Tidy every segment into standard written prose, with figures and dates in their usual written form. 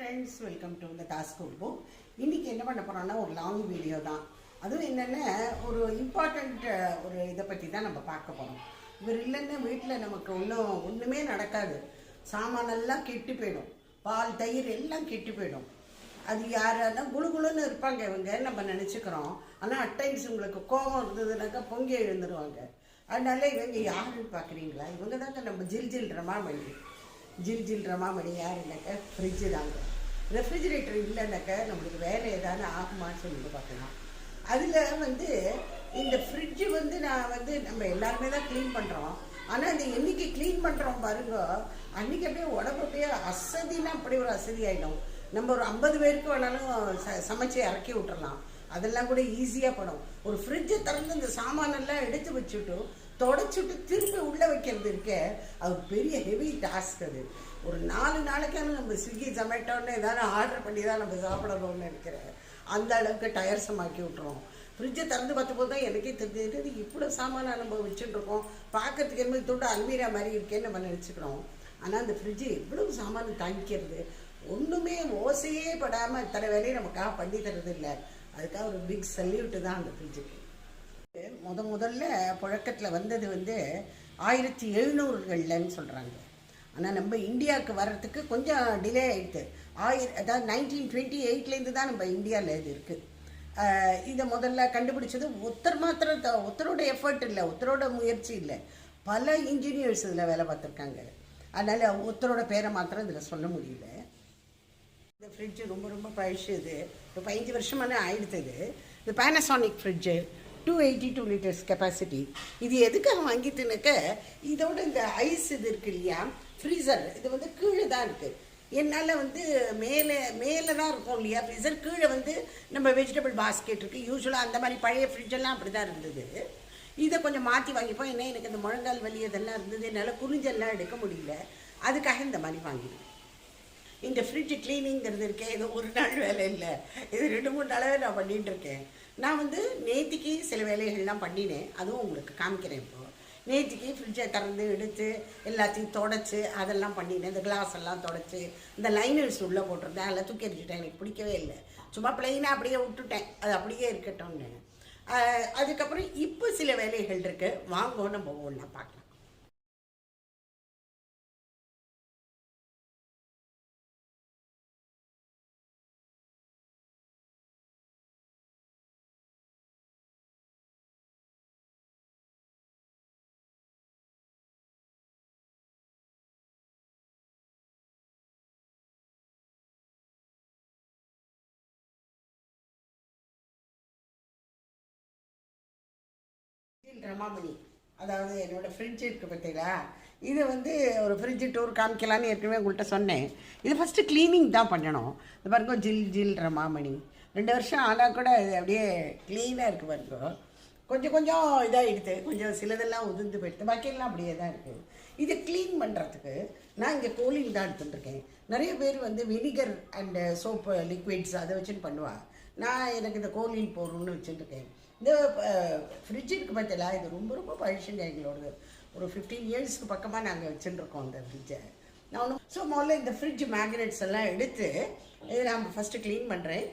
Friends, welcome to the task book. இன்றைக்கி என்ன பண்ண போகிறோன்னா ஒரு லாங் வீடியோ தான். அதுவும் என்னென்ன ஒரு இம்பார்ட்டண்ட் ஒரு இதை பற்றி தான் நம்ம பார்க்க போகிறோம். இவர் இல்லைன்னா வீட்டில் நமக்கு ஒன்றுமே நடக்காது. சாமானெல்லாம் கெட்டு போயிடும், பால் தயிர் எல்லாம் கெட்டு போயிடும். அது யாரானா குழுகுழுன்னு இருப்பாங்க இவங்க, நம்ம நினச்சிக்கிறோம். ஆனால் அட்டைன்ஸ் உங்களுக்கு கோபம் இருந்ததுனாக்கா பொங்கி எழுந்துருவாங்க. அதனால இவங்க யாருன்னு பார்க்குறீங்களா? இவங்க தாங்க நம்ம ஜில் ரமாமணி யாருன்னாக்கா ஃப்ரிட்ஜு தாங்க. ரெஃப்ரிஜிரேட்டர் இல்லைன்னாக்கா நம்மளுக்கு வேலை ஏதாவது ஆகுமான்னு சொல்லிட்டு பார்க்கலாம். அதில் இந்த ஃப்ரிட்ஜு நம்ம எல்லாருமே தான் க்ளீன் பண்ணுறோம். ஆனால் அந்த என்றைக்கு க்ளீன் பண்ணுறோம் பாருங்க, அன்றைக்கி அப்படியே உடம்பு அப்படியே அசதினா அப்படி ஒரு அசதி ஆகிடும். நம்ம ஒரு 50 பேருக்கு வேணாலும் சமைச்சு இறக்கி விட்டுறலாம். அதெல்லாம் கூட ஈஸியாக படும். ஒரு ஃப்ரிட்ஜை திறந்து இந்த சாமானெல்லாம் எடுத்து வச்சுட்டு தொடச்சிட்டு திரும்பி உள்ளே வைக்கிறது இருக்க, அது பெரிய ஹெவி டாஸ்க். அது ஒரு 4 நாளைக்கான நம்ம ஸ்விக்கி ஜொமேட்டோன்னு ஏதாவது ஆர்டர் பண்ணி தான் நம்ம சாப்பிடணும்னு நினைக்கிறேன். அந்த அளவுக்கு டயர்ஸமாக்கி விட்டுருவோம். ஃப்ரிட்ஜை திறந்து பார்த்தபோது தான் எனக்கே தெரிஞ்சது, இவ்வளோ சாமானை நம்ம வச்சுட்டுருக்கோம், பார்க்கறதுக்கு என்ன தொண்டு அல்மீரா மாதிரி இருக்கேன்னு நம்ம நினச்சிக்கிறோம். ஆனால் அந்த ஃப்ரிட்ஜு இவ்வளவு சாமானை தாங்கிக்கிறது, ஒன்றுமே ஓசையே படாமல் இத்தனை வேலையை நமக்காக பண்ணி தரது இல்லை. அதுக்காக ஒரு பிக் சல்யூட்டு தான் அந்த ஃப்ரிட்ஜுக்கு. முதல்ல புழக்கத்தில் வந்தது 1700களில்னு சொல்கிறாங்க. ஆனால் நம்ம இந்தியாவுக்கு வர்றதுக்கு கொஞ்சம் டிலே ஆகிடுது. அதாவது 1928லேருந்து தான் நம்ம இந்தியாவில் இது இருக்குது. இதை முதல்ல கண்டுபிடிச்சது ஒருத்தரோட எஃபர்ட் இல்லை, ஒருத்தரோட முயற்சி இல்லை. பல இன்ஜினியர்ஸ் இதில் வேலை பார்த்துருக்காங்க. அதனால் ஒருத்தரோட பேரை மாத்திரம் இதில் சொல்ல முடியல. இந்த ஃப்ரிட்ஜு ரொம்ப பழசுது. இப்போ 15 வருஷமான ஆயிடுத்தது. இது பேனசானிக் ஃப்ரிட்ஜு, 282 லிட்டர்ஸ் கெப்பாசிட்டி. இது எதுக்காக வாங்கிட்டுனாக்க, இதோட இந்த ஐஸ் இது இருக்குது இல்லையா, ஃப்ரீசர், இது கீழே தான் இருக்குது. என்னால் மேலே தான் இருக்கும் இல்லையா ஃப்ரீசர், கீழே நம்ம வெஜிடபிள் பாஸ்கெட் இருக்குது. யூஸ்வலாக அந்த மாதிரி பழைய ஃப்ரிட்ஜெல்லாம் அப்படி தான் இருந்தது. இதை கொஞ்சம் மாற்றி வாங்கிப்போம். ஏன்னா எனக்கு இந்த முழங்கால் வலி இதெல்லாம் இருந்தது, என்னால் குனிஞ்செல்லாம் எடுக்க முடியல. அதுக்காக இந்த மாதிரி வாங்கினேன். இந்த ஃப்ரிட்ஜ் க்ளீனிங்கிறது இருக்கேன், இது ஒரு நாள் வேலை இல்லை, இது 2-3 நாளாகவே நான் பண்ணிகிட்டு இருக்கேன். நான் நேற்றுக்கு சில வேலைகள்லாம் பண்ணினேன், அதுவும் உங்களுக்கு காமிக்கிறேன். இப்போது நேற்றுக்கு ஃப்ரிட்ஜை திறந்து எடுத்து எல்லாத்தையும் தொடச்சி அதெல்லாம் பண்ணினேன். இந்த கிளாஸ் எல்லாம் தொடச்சி இந்த லைனர்ஸ் உள்ளே போட்டிருந்தேன், அதெல்லாம் தூக்கி எறிஞ்சிட்டேன். எனக்கு பிடிக்கவே இல்லை, சும்மா ப்ளைனாக அப்படியே விட்டுட்டேன். அது அப்படியே இருக்கட்டும்னு. அதுக்கப்புறம் இப்போ சில வேலைகள் இருக்குது, வாங்க நம்ம ஒன்றா பார்க்கலாம். ரமாமணி, அதாவது என்னோடய ஃப்ரிட்ஜ் இருக்குது பார்த்தீங்களா, இது ஒரு ஃப்ரிட்ஜு டூர் காமிக்கலான்னு ஏற்கனவே உங்கள்கிட்ட சொன்னேன். இது ஃபஸ்ட்டு க்ளீனிங் தான் பண்ணணும். இது பாருங்க, ஜில் ரமாமணி 2 வருஷம் ஆனால் கூட இது அப்படியே க்ளீனாக இருக்குது பாருங்க. கொஞ்சம் இதாகிடுது, கொஞ்சம் சிலதெல்லாம் உதிர்ந்து போயிடுது, பாக்கியெல்லாம் அப்படியே தான் இருக்குது. இது க்ளீன் பண்ணுறதுக்கு நான் இங்கே கோலின் தான் எடுத்துட்டுருக்கேன். நிறைய பேர் வினிகர் அண்டு சோப்பு லிக்விட்ஸ் அதை வச்சுன்னு பண்ணுவாள். நான் எனக்கு இந்த கோலின் போடணும்னு வச்சுட்டுருக்கேன். இந்த ஃப்ரிட்ஜ் இருக்குது பார்த்தீங்களா, இது ரொம்ப பழசுங்க. எங்களோடது ஒரு 15 இயர்ஸ்க்கு பக்கமாக நாங்கள் வச்சுட்டுருக்கோம் இந்த ஃப்ரிட்ஜை. நான் முதல்ல இந்த ஃப்ரிட்ஜ் மேக்னெட்ஸ் எல்லாம் எடுத்து இதை நான் ஃபஸ்ட்டு க்ளீன் பண்ணுறேன்.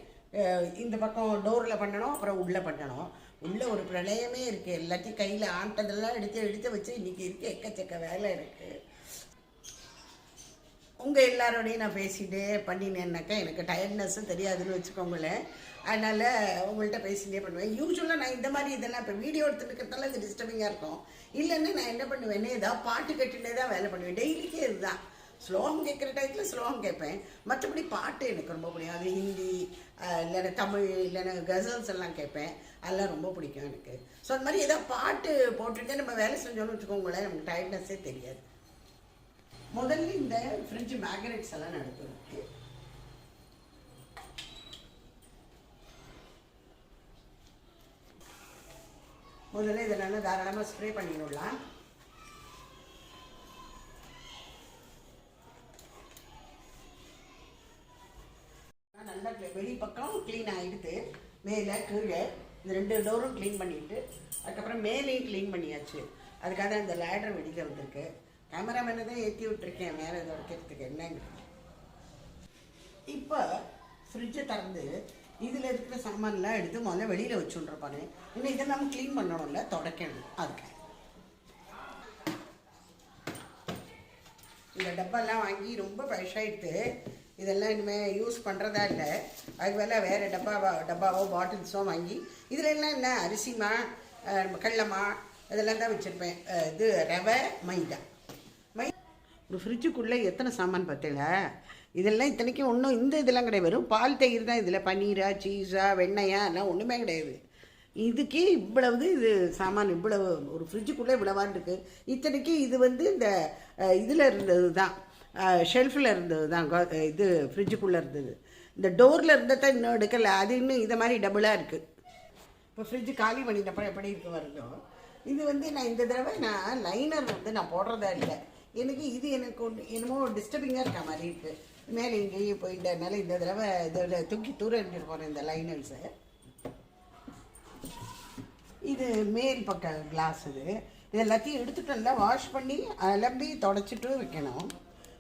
இந்த பக்கம் டோரில் பண்ணணும், அப்புறம் உள்ளே பண்ணணும். உள்ளே ஒரு பிரளயமே இருக்குது. எல்லாத்தையும் கையில் ஆட்டதெல்லாம் எடுத்து வச்சு இன்றைக்கி இருக்குது, எக்கச்சக்க வேலை இருக்குது. உங்கள் எல்லாரோடையும் நான் பேசிகிட்டே பண்ணினேன்னாக்கா எனக்கு டயர்ட்னஸும் தெரியாதுன்னு வச்சுக்கோங்களேன். அதனால் உங்கள்கிட்ட பேசிகிட்டே பண்ணுவேன். யூஸ்வலாக நான் இந்த மாதிரி இதெல்லாம் இப்போ வீடியோ எடுத்துருக்கிறதால இது டிஸ்டர்பிங்காக இருக்கும். இல்லைன்னா நான் என்ன பண்ணுவேன்னு ஏதாவது பாட்டு கட்டினே தான் வேலை பண்ணுவேன். டெய்லிக்கே இதுதான். ஸ்லோகம் கேட்குற டயத்தில் ஸ்லோகம் கேட்பேன். மற்றபடி பாட்டு எனக்கு ரொம்ப பிடிக்கும். அது ஹிந்தி இல்லைன்னா தமிழ் இல்லைன்னா கசல்ஸ் எல்லாம் கேட்பேன். அதெல்லாம் ரொம்ப பிடிக்கும் எனக்கு. ஸோ அந்த மாதிரி ஏதாவது பாட்டு போட்டுகிட்டே நம்ம வேலை செஞ்சோன்னு வச்சுக்கோங்களேன், நமக்கு டயர்ட்னஸே தெரியாது. முதல்ல இந்த ஃப்ரிட்ஜ் மேக்னெட்ஸ் எல்லாம் நடத்துறதுக்கு முதல்ல இதை நல்லா தாராளமாக ஸ்ப்ரே பண்ணிடலாம். நல்லா வெளிப்பக்கம் க்ளீன் ஆகிடுது, மேலே கீழே இந்த 2 டோரும் க்ளீன் பண்ணிவிட்டு அதுக்கப்புறம் மேலேயும் க்ளீன் பண்ணியாச்சு. அதுக்காக இந்த லேடர் வெளியில் வந்திருக்கு. கேமராமேனை தான் ஏற்றி விட்டுருக்கேன் மேலே இதை வைக்கிறதுக்கு. என்னங்க இப்போ ஃப்ரிட்ஜை திறந்து இதில் இருக்கிற சாமான்லாம் எடுத்து முதல்ல வெளியில் வச்சுட்ருப்பானே. இன்னும் இதை நம்ம க்ளீன் பண்ணணும்ல, தொடக்கணும். அதுக்கு இந்த டப்பாலாம் வாங்கி ரொம்ப பழசாயிடுது. இதெல்லாம் இனிமேல் யூஸ் பண்ணுறதா இல்லை. அதுக்கு மேலே வேறு டப்பாவோ பாட்டில்ஸோ வாங்கி இதில் எல்லாம் என்ன அரிசிமா கடலமா இதெல்லாம் தான் வச்சுருப்பேன். இது ரவை மைதா ஒரு ஃப்ரிட்ஜுக்குள்ளே எத்தனை சாமான் பார்த்தீங்கள. இதெல்லாம் இத்தனைக்கும் ஒன்றும் இந்த இதெல்லாம் கிடையாது. வெறும் பால் தயிர் தான் இதில். பன்னீரா சீஸா வெண்ணெயா எல்லாம் ஒன்றுமே கிடையாது. இதுக்கே இவ்வளவு இது சாமான், இவ்வளவு ஒரு ஃப்ரிட்ஜுக்குள்ளே இவ்வளவான் இருக்குது. இத்தனைக்கு இது வந்து இந்த இதில் இருந்தது தான், ஷெல்ஃபில் இருந்தது தான். இது ஃப்ரிட்ஜுக்குள்ளே இருந்தது. இந்த டோரில் இருந்ததை இன்னும் எடுக்கலை. அது இன்னும் இதை மாதிரி டபுளாக இருக்குது. இப்போ ஃப்ரிட்ஜு காலி பண்ணிட்டப்போ எப்படி இருக்கு வருதோ. இது வந்து நான் இந்த தடவை நான் லைனர் வந்து நான் போடுறதா இல்லை. எனக்கு என்னமோ டிஸ்டர்பிங்காக இருக்க மாதிரி இருக்குது. மேலே இங்கேயே போயிட்டதுனால இந்த தடவை இதில் தூக்கி தூரம் எடுத்துகிட்டு போகிறேன் இந்த லைனர்ஸை. இது மேல் பக்கம் கிளாஸ். இது எல்லாத்தையும் எடுத்துகிட்டு வாஷ் பண்ணி அலம்பி தொடச்சிட்டு வைக்கணும்.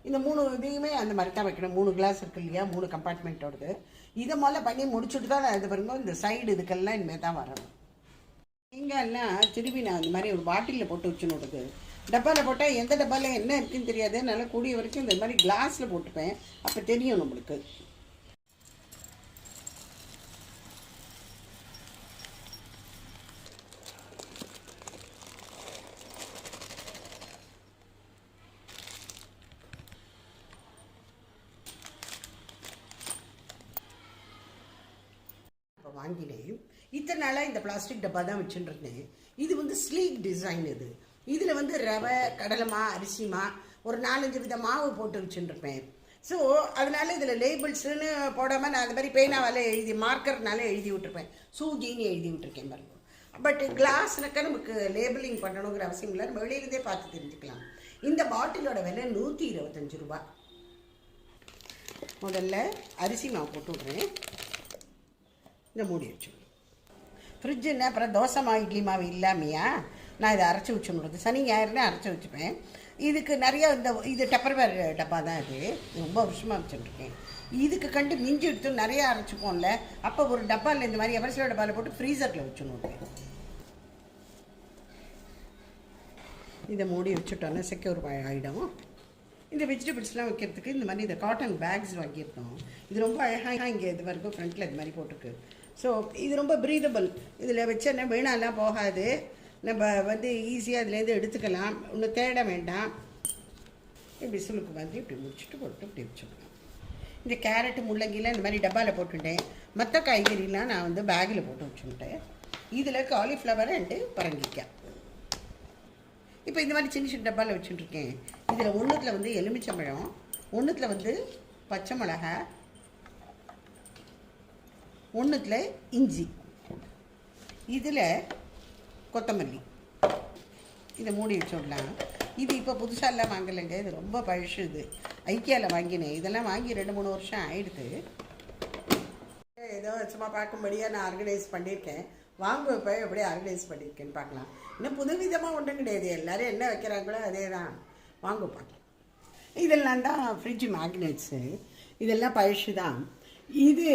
இந்த 3 இதையுமே அந்த மாதிரி தான் வைக்கணும். 3 கிளாஸ் இருக்குது இல்லையா, 3 கம்பார்ட்மெண்ட்டோடது. இதை முதல்ல பண்ணி முடிச்சுட்டு தான் நான் இது பாருங்க இந்த சைடு இதுக்கெல்லாம் இனிமேல் தான் வரணும். தேங்காய்லாம் திரும்பி நான் இந்த மாதிரி ஒரு பாட்டிலில் போட்டு வச்சுன்னு டப்பாவில் போட்டால் எந்த டப்பாவில் என்ன இருக்குதுன்னு தெரியாது. நல்லா கூடிய வரைக்கும் இந்த மாதிரி கிளாஸில் போட்டுப்பேன். அப்போ தெரியும் நம்மளுக்கு. இப்போ வாங்கினேன். இத்தனை நாளாக இந்த பிளாஸ்டிக் டப்பா தான் வச்சுட்டு இருந்தேன். இது வந்து ஸ்லீக் டிசைன். இதில் வந்து ரவை கடலைமா அரிசிமா ஒரு 4-5 வித மாவு போட்டு வச்சுட்டுருப்பேன். ஸோ அதனால இதில் லேபிள்ஸுன்னு போடாமல் நான் அது மாதிரி பேனாவால் எழுதி மார்க்கர்னால எழுதி விட்டுருப்பேன். சூஜின்னு எழுதி விட்டுருக்கேன் பாருங்க. பட் கிளாஸ்னாக்கா நமக்கு லேபிளிங் பண்ணணுங்கிற அவசியம் இல்லை. நம்ம வெளியிலேருந்தே பார்த்து தெரிஞ்சுக்கலாம். இந்த பாட்டிலோட விலை 125 ரூபா. முதல்ல அரிசி மாவு போட்டு விட்றேன். இந்த மூடி வச்சு ஃப்ரிட்ஜுன்னா அப்புறம் தோசை மாவு இட்லி மாவு இல்லாமையா நான் இதை அரைச்சி வச்சுடுறது. சனி ஞாயிறுனா அரைச்சி வச்சுப்பேன். இதுக்கு நிறைய இது டப்பர்வேர் டப்பா தான். இது ரொம்ப வருஷமாக வச்சுட்டுருக்கேன். இதுக்கு கண்டு மிஞ்சி எடுத்து நிறையா அரைச்சிப்போம்ல. அப்போ ஒரு டப்பாவில் இந்த மாதிரி எவர்சிலோ டப்பாவில் போட்டு ஃப்ரீசரில் வச்சுடுவேன். இதை மூடி வச்சுட்டோன்னா செக்யூர் ஆகிடும். இந்த வெஜிடபிள்ஸ்லாம் வைக்கிறதுக்கு இந்த மாதிரி இந்த காட்டன் பேக்ஸ் வாங்கியிருக்கோம். இது ரொம்ப அழகாக இங்கே இது வரைக்கும் ஃப்ரண்ட்டில் இது மாதிரி போட்டிருக்கு. ஸோ இது ரொம்ப ப்ரீதபிள். இதில் வச்சோன்னா வீணாலாம் போகாது. நம்ம வந்து ஈஸியாக அதுலேருந்து எடுத்துக்கலாம். ஒன்றும் தேட வேண்டாம். இப்படி சுளுக்கு வந்து இப்படி முடிச்சுட்டு போட்டு இப்படி வச்சுக்கலாம். இந்த கேரட்டு முள்ளங்கிலாம் இந்த மாதிரி டப்பாவில் போட்டுட்டேன். மற்ற காய்கறிலாம் நான் வந்து பேக்கில் போட்டு வச்சுட்டேன். இதில் காலிஃப்ளவர் அண்டு பரங்கிக்காய். இப்போ இந்த மாதிரி சின்ன சின்ன டப்பாவில் வச்சுட்டுருக்கேன். இதில் ஒன்றுத்தில் வந்து எலுமிச்சம்பழம், ஒன்றுத்தில் வந்து பச்சை மிளகா, ஒன்றுத்தில் இஞ்சி, இதில் கொத்தமல்லி. இதை மூடி வச்சுடலாம். இது இப்போ புதுசாலாம் வாங்கலைங்க. இது ரொம்ப பழசு. இது ஐக்கியாவில் வாங்கினேன். இதெல்லாம் வாங்கி 2-3 வருஷம் ஆகிடுது. ஏதோ சும்மா பார்க்கும்படியாக நான் ஆர்கனைஸ் பண்ணியிருக்கேன். வாங்குவப்போ எப்படி ஆர்கனைஸ் பண்ணியிருக்கேன்னு பார்க்கலாம். இன்னும் புதுவிதமாக ஒன்றும் கிடையாது. எல்லோரும் என்ன வைக்கிறாங்களோ அதே தான் வாங்க பார்க்கலாம். இதெல்லாம் தான் ஃப்ரிட்ஜ் மேக்னெட்ஸு. இதெல்லாம் பழசு தான். இது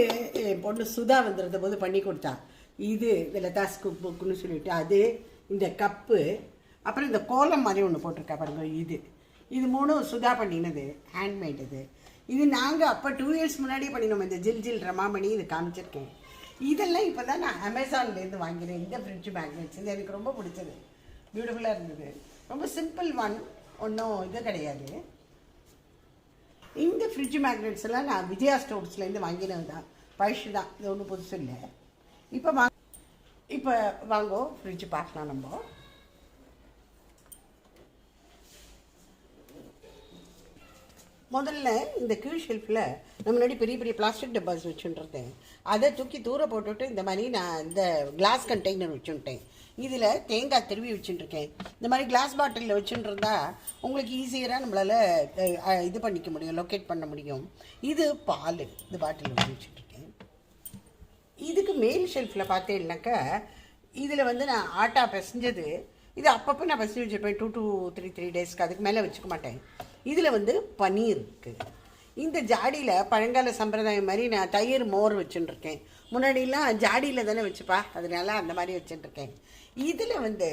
என் பொண்ணு சுதா வந்துருந்த போது பண்ணி கொடுத்தா. இது இதில் தாஸ் குக் புக்குன்னு சொல்லிவிட்டு அது, இந்த கப்பு, அப்புறம் இந்த கோலம் மாதிரி ஒன்று போட்டிருக்கா பாருங்க. இது 3 சுதா பண்ணினது, ஹேண்ட்மேட். இது நாங்கள் அப்போ 2 இயர்ஸ் முன்னாடியே பண்ணினோம். இந்த ஜில் ரமாமணி இது காமிச்சிருக்கேன். இதெல்லாம் இப்போ தான் நான் அமேசான்லேருந்து வாங்கினேன். இந்த ஃப்ரிட்ஜ் மேக்னெட்ஸ் இது எனக்கு ரொம்ப பிடிச்சது. பியூட்டிஃபுல்லாக இருந்தது. ரொம்ப சிம்பிள் ஒன், ஒன்றும் இது கிடையாது. இந்த ஃப்ரிட்ஜ் மேக்னெட்ஸ் எல்லாம் நான் விஜயா ஸ்டோர்ஸ்லேருந்து வாங்கினது தான். பழசு தான். இது ஒன்றும் புதுசு இல்லை. இப்போ வாங்கோ ஃப்ரிட்ஜ் பார்க்கலாம். நம்ம முதல்ல இந்த கீழ் ஷெல்ஃபில் நம்ம முன்னாடி பெரிய பெரிய பிளாஸ்டிக் டப்பாஸ் வச்சுட்டுருந்தேன். அதை தூக்கி தூர போட்டுவிட்டு இந்த மாதிரி நான் இந்த கிளாஸ் கண்டெய்னர் வச்சுட்டேன். இதில் தேங்காய் திருவி வச்சுட்டுருக்கேன். இந்த மாதிரி கிளாஸ் பாட்டிலில் வச்சுட்டுருந்தா உங்களுக்கு ஈஸியராக நம்மளால் இது பண்ணிக்க முடியும், லொக்கேட் பண்ண முடியும். இது பால், இந்த பாட்டிலில் வச்சுட்டுருக்கேன். இதுக்கு மேல் ஷெல்ஃபில் பார்த்தேன்னாக்கா இதில் வந்து நான் ஆட்டா பிசைஞ்சது. இது அப்பப்போ நான் பிசைஞ்சு வச்சுருப்பேன் 2 to 3 daysக்கு. அதுக்கு மேலே வச்சுக்க மாட்டேன். இதில் வந்து பன்னீர் இருக்குது. இந்த ஜாடியில் பழங்கால சம்பிரதாயம் மாதிரி நான் தயிர் மோர் வச்சுட்டுருக்கேன். முன்னாடிலாம் ஜாடியில் தானே வச்சுப்பா, அதனால அந்த மாதிரி வச்சுட்டுருக்கேன். இதில் வந்து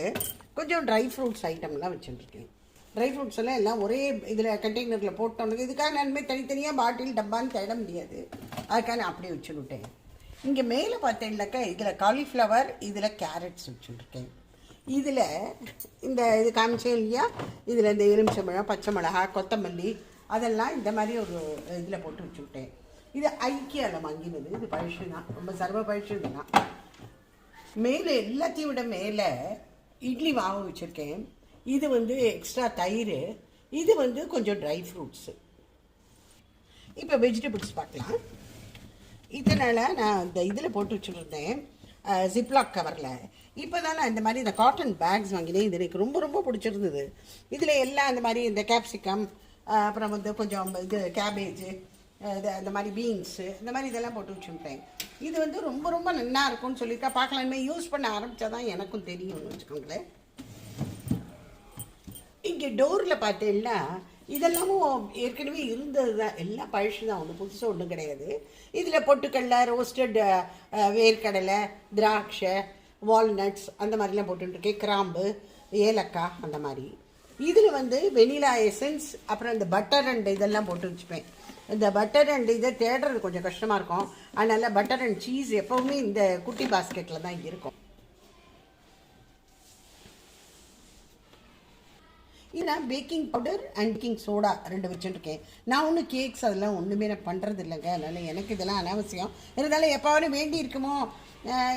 கொஞ்சம் ட்ரை ஃப்ரூட்ஸ் ஐட்டம்லாம் வச்சுட்டுருக்கேன். ட்ரை ஃப்ரூட்ஸ் எல்லாம் ஒரே இதில் கண்டெய்னரில் போட்டோன்னு இதுக்காக நன்மை தனித்தனியாக பாட்டில் டப்பான்னு தேட முடியாது, அதுக்காக நான் அப்படியே வச்சுக்கிட்டேன். இங்கே மேலே பார்த்தேன்னாக்கா இதில் காலிஃப்ளவர், இதில் கேரட்ஸ் வச்சுட்டுருக்கேன். இதில் இந்த இது காமிச்சேன் இல்லையா, இதில் இந்த எலுமிச்சம்பழம், பச்சை மிளகா, கொத்தமல்லி அதெல்லாம் இந்த மாதிரி ஒரு இதில் போட்டு வச்சுக்கிட்டேன். இது ஐக்கியாவில் வாங்கினது, இது பழசு தான், ரொம்ப சர்வ பழசு தான். மேலே எல்லாத்தையும் விட மேலே இட்லி மாவு வச்சுருக்கேன். இது வந்து எக்ஸ்ட்ரா தயிர், இது வந்து கொஞ்சம் ட்ரை ஃப்ரூட்ஸு. இப்போ வெஜிடபிள்ஸ் பார்க்கலாம். இதனால் நான் இந்த இதில் போட்டு வச்சுருந்தேன் ஜிப்லாக் கவரில். இப்போ தான் நான் இந்த மாதிரி இந்த காட்டன் பேக்ஸ் வாங்கினேன். இது எனக்கு ரொம்ப ரொம்ப பிடிச்சிருந்தது. இதில் எல்லாம் இந்த மாதிரி இந்த கேப்சிகம், அப்புறம் வந்து கொஞ்சம் இது கேபேஜு, இது அந்த மாதிரி பீன்ஸு, இந்த மாதிரி இதெல்லாம் போட்டு வச்சுருப்பேன். இது வந்து ரொம்ப ரொம்ப நல்லா இருக்கும்னு சொல்லியிருக்கா. பார்க்கலாம், இனிமேல் யூஸ் பண்ண ஆரம்பித்தா தான் எனக்கும் தெரியும்னு வச்சுக்கோங்களேன். இங்கே டோரில் பார்த்தேன்னா இதெல்லாமும் ஏற்கனவே இருந்தது தான், எல்லாம் பழசு தான், ஒன்று புதுசாக ஒன்றும் கிடையாது. இதில் பொட்டுக்கடலை, ரோஸ்டட் வேர்க்கடலை, திராட்சை, வால்நட்ஸ் அந்த மாதிரிலாம் போட்டுருக்கேன், கிராம்பு, ஏலக்காய் அந்த மாதிரி. இதில் வந்து வெனிலா எசன்ஸ், அப்புறம் இந்த பட்டர் அண்ட் இதெல்லாம் போட்டு வச்சுப்பேன். இந்த பட்டர் அண்ட் இதை தேடுறது கொஞ்சம் கஷ்டமாக இருக்கும், அதனால் பட்டர் அண்ட் சீஸ் எப்போவுமே இந்த குட்டி பாஸ்கெட்டில் தான் இருக்கும். இது baking powder and baking soda 2 வச்சுருக்கேன். நான் ஒன்றும் கேக்ஸ் அதெல்லாம் ஒன்றுமே நான் பண்ணுறது இல்லைங்க, அதனால் எனக்கு இதெல்லாம் அனாவசியம். இருந்தாலும் எப்போவாவது வேண்டி இருக்குமோ,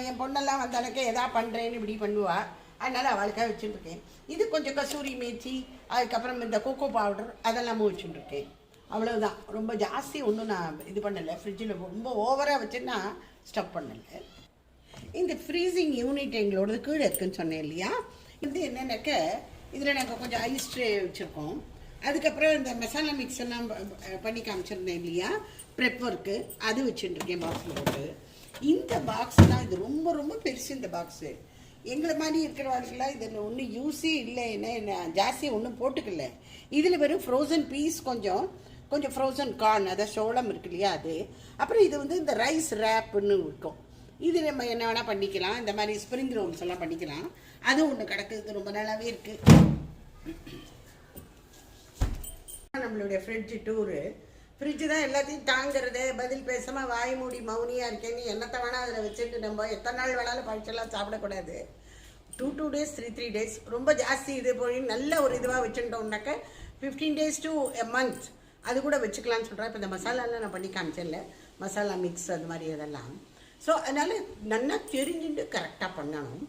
என் பொண்ணெல்லாம் வந்தாலுக்கு எதா பண்ணுறேன்னு இப்படி பண்ணுவாள், அதனால் அவளுக்காக வச்சுட்டுருக்கேன். இது கொஞ்சம் கசூரி மேச்சி, அதுக்கப்புறம் இந்த கோகோ பவுடர் அதெல்லாமும் வச்சுட்டுருக்கேன். அவ்வளோதான், ரொம்ப ஜாஸ்தி ஒன்றும் நான் இது பண்ணலை. ஃப்ரிட்ஜில் ரொம்ப ஓவராக வச்சுன்னா ஸ்டப் பண்ணலை. இந்த ஃப்ரீசிங் யூனிட் எங்களோடது கீழே இருக்குதுன்னு சொன்னேன் இல்லையா, இது என்னென்னாக்க இதில் நாங்கள் கொஞ்சம் ஐஸ் ட்ரே வச்சுருக்கோம். அதுக்கப்புறம் இந்த மசாலா மிக்ஸ் எல்லாம் பண்ணி காமிச்சிருந்தேன் இல்லையா, ப்ரெப் ஒர்க்கு, அது வச்சுட்டுருக்கேன் பாக்ஸில் போட்டு. இந்த பாக்ஸ் தான், இது ரொம்ப ரொம்ப பெருசு. இந்த பாக்ஸு எங்களை மாதிரி இருக்கிறவர்களுக்கெல்லாம் இதில் ஒன்றும் யூஸே இல்லை, என்ன ஜாஸ்தி ஒன்றும் போட்டுக்கல. இதில் வெறும் ஃப்ரோசன் பீஸ், கொஞ்சம் கொஞ்சம் ஃப்ரோசன் கார்ன், அதாவது சோளம் இருக்கு இல்லையா அது, அப்புறம் இது வந்து இந்த ரைஸ் ரேப்புன்னு இருக்கும். இது நம்ம என்ன வேணால் பண்ணிக்கலாம், இந்த மாதிரி ஸ்ப்ரிங் ரோல்ஸ் எல்லாம் பண்ணிக்கலாம். அதுவும் ஒன்று கிடக்குது, ரொம்ப நல்லாவே இருக்குது. நம்மளுடைய ஃப்ரிட்ஜ் டூரு. ஃப்ரிட்ஜு தான் எல்லாத்தையும் தாங்கிறது. பதில் பேசாமல் வாய் மூடி மௌனியாக இருக்கேன்னு என்னத்தை வேணால் அதில் வச்சுட்டு நம்ம எத்தனை நாள் வேணாலும் பழிச்செல்லாம் சாப்பிடக்கூடாது. 2 days 3 days ரொம்ப ஜாஸ்தி இது போய் நல்ல ஒரு இதுவாக வச்சுட்டோம்னாக்க 15 days to a month அது கூட வச்சுக்கலான்னு சொல்கிறேன். இப்போ இந்த மசாலாலாம் நான் பண்ணி காமிச்சேன்ல, மசாலா மிக்ஸ் அது மாதிரி இதெல்லாம். ஸோ அதனால் நல்லா தெரிஞ்சுட்டு கரெக்டாக பண்ணணும்.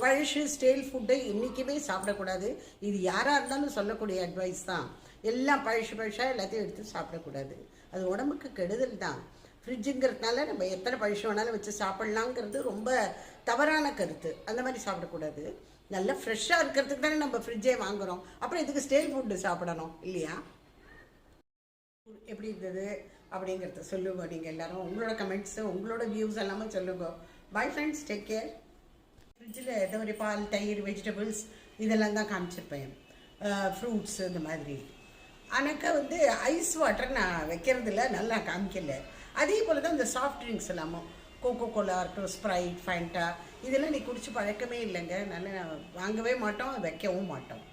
பழசு ஸ்டேல் ஃபுட்டை என்றைக்குமே சாப்பிடக்கூடாது. இது யாராக இருந்தாலும் சொல்லக்கூடிய அட்வைஸ் தான். எல்லாம் பழசாக எல்லாத்தையும் எடுத்து சாப்பிடக்கூடாது, அது உடம்புக்கு கெடுதல் தான். ஃப்ரிட்ஜுங்கிறதுனால நம்ம எத்தனை பழசு வேணாலும் வச்சு சாப்பிட்லாங்கிறது ரொம்ப தவறான கருத்து. அந்த மாதிரி சாப்பிடக்கூடாது. நல்லா ஃப்ரெஷ்ஷாக இருக்கிறதுக்கு தானே நம்ம ஃப்ரிட்ஜே வாங்குகிறோம், அப்புறம் இதுக்கு ஸ்டேல் ஃபுட்டு சாப்பிடணும் இல்லையா? எப்படி இருந்தது அப்படிங்கிறத சொல்லுங்க. நீங்கள் எல்லோரும் உங்களோட கமெண்ட்ஸு, உங்களோட வியூஸ் எல்லாமே சொல்லுங்க. Bye friends, take care. ஃப்ரிட்ஜில் எந்த ஒரு பால், தயிர், வெஜிடபிள்ஸ் இதெல்லாம் தான் காமிச்சிருப்பேன், ஃப்ரூட்ஸ் இந்த மாதிரி. ஆனால் வந்து ஐஸ் வாட்டர் நான் வைக்கிறதில்ல, நல்லா காமிக்கல. அதே போல் தான் இந்த சாஃப்ட் ட்ரிங்க்ஸ் எல்லாமும், கோகோ கோலா இருக்கட்டும், ஸ்ப்ரைட், ஃபேண்டா, இதெல்லாம் நீ குடிச்சு பழக்கமே இல்லைங்க, நல்லா வாங்கவே மாட்டோம், வைக்கவும் மாட்டோம்.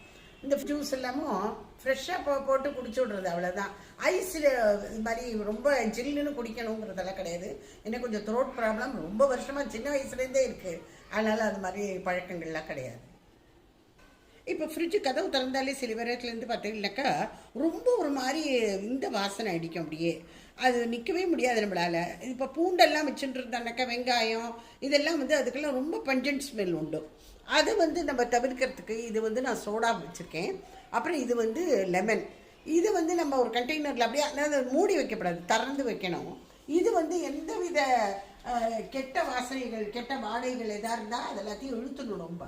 இந்த ஜூஸ் எல்லாமும் ஃப்ரெஷ்ஷாக போட்டு குடிச்சு விட்றது, அவ்வளோதான். ஐஸில் இது மாதிரி ரொம்ப ஜில்லுன்னு குடிக்கணுங்கிறதெல்லாம் கிடையாது. எனக்கு கொஞ்சம் த்ரோட் ப்ராப்ளம் ரொம்ப வருஷமாக சின்ன வயசுலேருந்தே இருக்குது, அதனால் அது மாதிரி பழக்கங்கள்லாம் கிடையாது. இப்போ ஃப்ரிட்ஜு கதவு திறந்தாலே சில பேரத்துலேருந்து பார்த்தீங்கன்னாக்கா ரொம்ப ஒரு மாதிரி இந்த வாசனை அடிக்கும், அப்படியே அது நிற்கவே முடியாது நம்மளால். இப்போ பூண்டெல்லாம் வச்சுட்டு இருந்தானாக்கா, வெங்காயம் இதெல்லாம் வந்து அதுக்கெல்லாம் ரொம்ப பஞ்சன்ட் ஸ்மெல் உண்டு. அதை வந்து நம்ம தவிர்க்கிறதுக்கு இது வந்து நான் சோடா வச்சுருக்கேன். அப்புறம் இது வந்து லெமன். இது வந்து நம்ம ஒரு கண்டெய்னரில் அப்படியே, அதாவது மூடி வைக்கப்படாது, திறந்து வைக்கணும். இது வந்து எந்தவித கெட்ட வாசனைகள், கெட்ட வாடைகள் எதாக இருந்தால் அது எல்லாத்தையும் இழுத்துடும் ரொம்ப.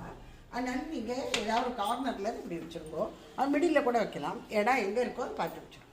அதனால நீங்கள் ஏதாவது ஒரு கார்னரில் இப்படி வச்சுருங்கோ, அது மிடில் கூட வைக்கலாம். இடம் எங்கே இருக்கோ அதை பார்த்து வச்சுருக்கோம்.